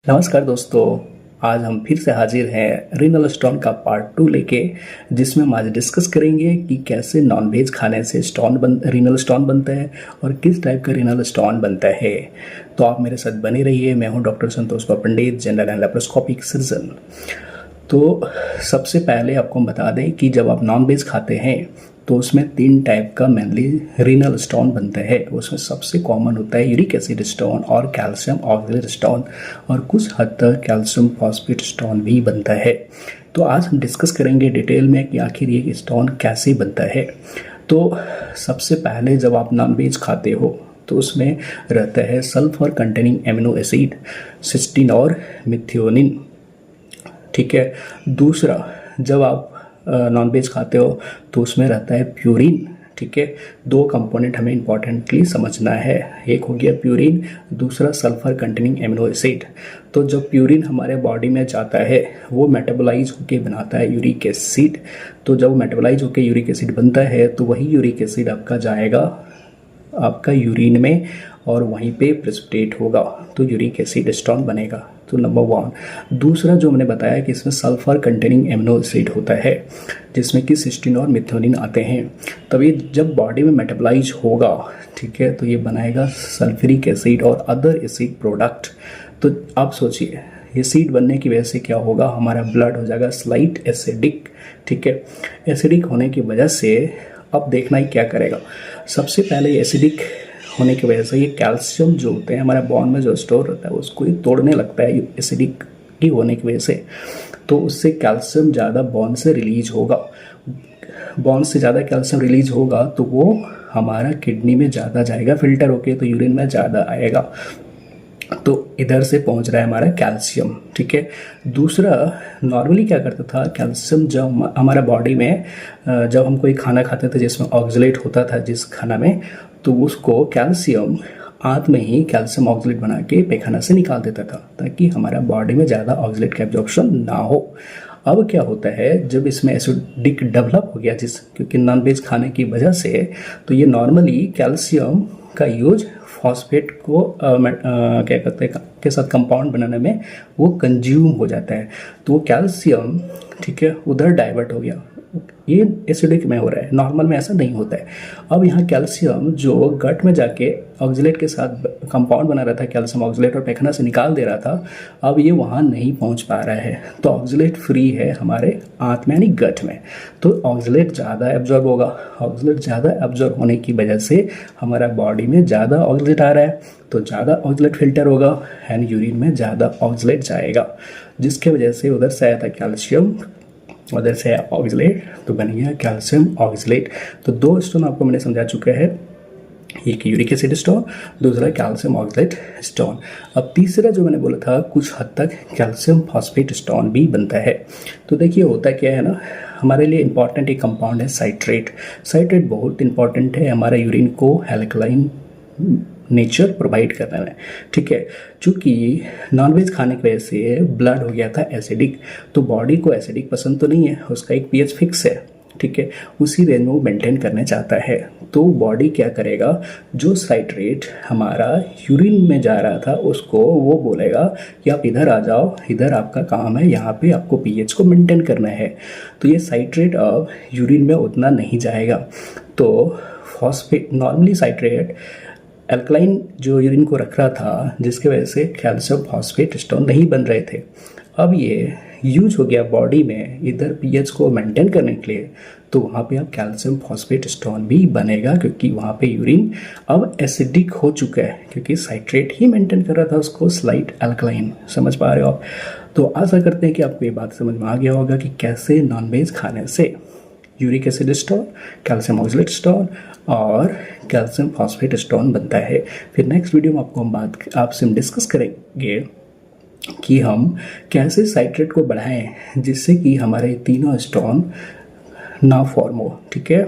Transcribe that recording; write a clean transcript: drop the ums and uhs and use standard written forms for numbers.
नमस्कार दोस्तों, आज हम फिर से हाजिर हैं रीनल स्टोन का पार्ट 2 लेके, जिसमें हम आज डिस्कस करेंगे कि कैसे नॉनवेज खाने से रीनल स्टोन बनता है और किस टाइप का रीनल स्टोन बनता है। तो आप मेरे साथ बने रहिए। मैं हूं doctor Santosh Pandit, general and laparoscopic surgeon. तो सबसे पहले आपको हम बता दें कि जब आप नॉनवेज खाते हैं तो उसमें 3 टाइप का मेनली रीनल स्टोन बनता है। उसमें सबसे कॉमन होता है यूरिक एसिड स्टोन और कैल्शियम ऑक्सलेट स्टोन, और कुछ हद तक कैल्शियम फॉस्फेट स्टोन भी बनता है। तो आज हम डिस्कस करेंगे डिटेल में कि आखिर ये स्टोन कैसे बनता है। तो सबसे पहले जब आप नॉनवेज खाते हो तो उसमें रहता है sulphur containing amino acid, cysteine और मिथियोनिन। ठीक है। दूसरा, जब आप नॉनवेज खाते हो तो उसमें रहता है प्यूरिन। ठीक है। 2 कंपोनेंट हमें इंपॉर्टेंटली समझना है, एक हो गया प्यूरिन, दूसरा सल्फर कंटेनिंग एमिनो एसिड। तो जब प्यूरिन हमारे बॉडी में जाता है वो मेटाबोलाइज होकर बनाता है यूरिक एसिड। तो जब मेटाबोलाइज होकर यूरिक एसिड बनता है तो वही यूरिक एसिड आपका जाएगा आपका यूरिन में और वहीं पे प्रेसिपिटेट होगा, तो यूरिक एसिड स्टोन बनेगा। तो नंबर 1। दूसरा जो मैंने बताया कि इसमें सल्फर कंटेनिंग एमिनो एसिड होता है, जिसमें कि सिस्टीन और मिथ्योनिन आते हैं। तब ये जब बॉडी में मेटाबोलाइज होगा, ठीक है, तो ये बनाएगा सल्फ्यूरिक एसिड और अदर एसिड प्रोडक्ट। तो आप सोचिए एसिड बनने की वजह से क्या होगा, हमारा ब्लड हो जाएगा स्लाइट एसिडिक। ठीक है। एसिडिक होने की वजह से अब देखना ही क्या करेगा। सबसे पहले एसिडिक होने की वजह से ये कैल्शियम जो होते हैं हमारे बॉन में जो स्टोर रहता है उसको ही तोड़ने लगता है एसिडिक की होने की वजह से। तो उससे कैल्शियम ज़्यादा बॉन से रिलीज होगा। बॉन से ज़्यादा कैल्शियम रिलीज होगा तो वो हमारा किडनी में ज़्यादा जाएगा, फिल्टर होके तो यूरिन में ज़्यादा आएगा। तो इधर से पहुंच रहा है हमारा कैल्शियम। ठीक है। दूसरा, नॉर्मली क्या करता था कैल्शियम, जब हमारा बॉडी में जब हम कोई खाना खाते थे जिसमें ऑक्सलेट होता था जिस खाना में, तो उसको कैल्शियम आंत में ही कैल्शियम ऑक्सलेट बना के पैखाना से निकाल देता था ताकि हमारा बॉडी में ज़्यादा ऑक्सलेट का एब्जॉर्प्शन ना हो। अब क्या होता है, जब इसमें एसिडिक डेवलप हो गया क्योंकि नॉनवेज खाने की वजह से, तो ये नॉर्मली कैल्शियम का यूज फॉस्फेट को क्या कहते हैं के साथ कंपाउंड बनाने में वो कंज्यूम हो जाता है। तो वो कैल्शियम, ठीक है, उधर डाइवर्ट हो गया। ये एसिडिक में हो रहा है, नॉर्मल में ऐसा नहीं होता है। अब यहाँ कैल्शियम जो गट में जाके ऑक्सलेट के साथ कंपाउंड बना रहा था, कैल्शियम ऑक्सलेट, और पैखाना से निकाल दे रहा था, अब ये वहाँ नहीं पहुँच पा रहा है। तो ऑक्सलेट फ्री है हमारे आंत में यानी गट में, तो ऑक्सलेट ज़्यादा एब्जॉर्ब होगा। ऑक्सलेट ज़्यादा एब्जॉर्ब होने की वजह से हमारा बॉडी में ज़्यादा ऑक्सलेट आ रहा है, तो ज़्यादा ऑक्सलेट फिल्टर होगा एंड यूरिन में ज़्यादा ऑक्सलेट जाएगा, जिसके वजह से उधर से आया था कैल्शियम, उधर से ऑक्सलेट, तो बन गया कैल्शियम ऑक्सलेट। तो 2 स्टोन आपको मैंने समझा चुका है, एक यूरिक एसिड स्टोन, दूसरा कैल्शियम ऑक्सलेट स्टोन। अब तीसरा जो मैंने बोला था कुछ हद तक कैल्शियम फॉस्फेट स्टोन भी बनता है। तो देखिए होता क्या है ना, हमारे लिए इंपॉर्टेंट एक कंपाउंड है साइट्रेट। साइट्रेट बहुत इंपॉर्टेंट है हमारा यूरिन को एल्कलाइन नेचर प्रोवाइड करने में। ठीक है। चूँकि नॉनवेज खाने की वजह से ब्लड हो गया था एसिडिक, तो बॉडी को एसिडिक पसंद तो नहीं है, उसका एक पीएच फिक्स है। ठीक है। उसी रेंज में वो मेंटेन करने चाहता है। तो बॉडी क्या करेगा, जो साइट्रेट हमारा यूरिन में जा रहा था उसको वो बोलेगा कि आप इधर आ जाओ, इधर आपका काम है, यहाँ पे आपको पीएच को मेंटेन करना है। तो ये साइट्रेट अब यूरिन में उतना नहीं जाएगा। तो फॉस्फेट, नॉर्मली साइट्रेट एल्कलाइन जो यूरिन को रख रहा था, जिसके वजह से कैल्शियम फॉस्फेट स्टोन नहीं बन रहे थे। अब ये यूज हो गया बॉडी में इधर पीएच को मेंटेन करने के लिए, तो वहाँ पे अब कैल्शियम फॉस्फेट स्टोन भी बनेगा, क्योंकि वहाँ पे यूरिन अब एसिडिक हो चुका है, क्योंकि साइट्रेट ही मेंटेन कर रहा था उसको स्लाइट एल्कलाइन। समझ पा रहे हो आप? तो आशा करते हैं कि आपको ये बात समझ में आ गया होगा कि कैसे नॉनवेज खाने से uric acid stone, calcium oxalate stone और कैल्शियम फॉस्फेट स्टोन बनता है। फिर नेक्स्ट वीडियो में आपसे हम डिस्कस करेंगे कि हम कैसे साइट्रेट को बढ़ाएं जिससे कि हमारे तीनों स्टोन ना फॉर्म हो। ठीक है।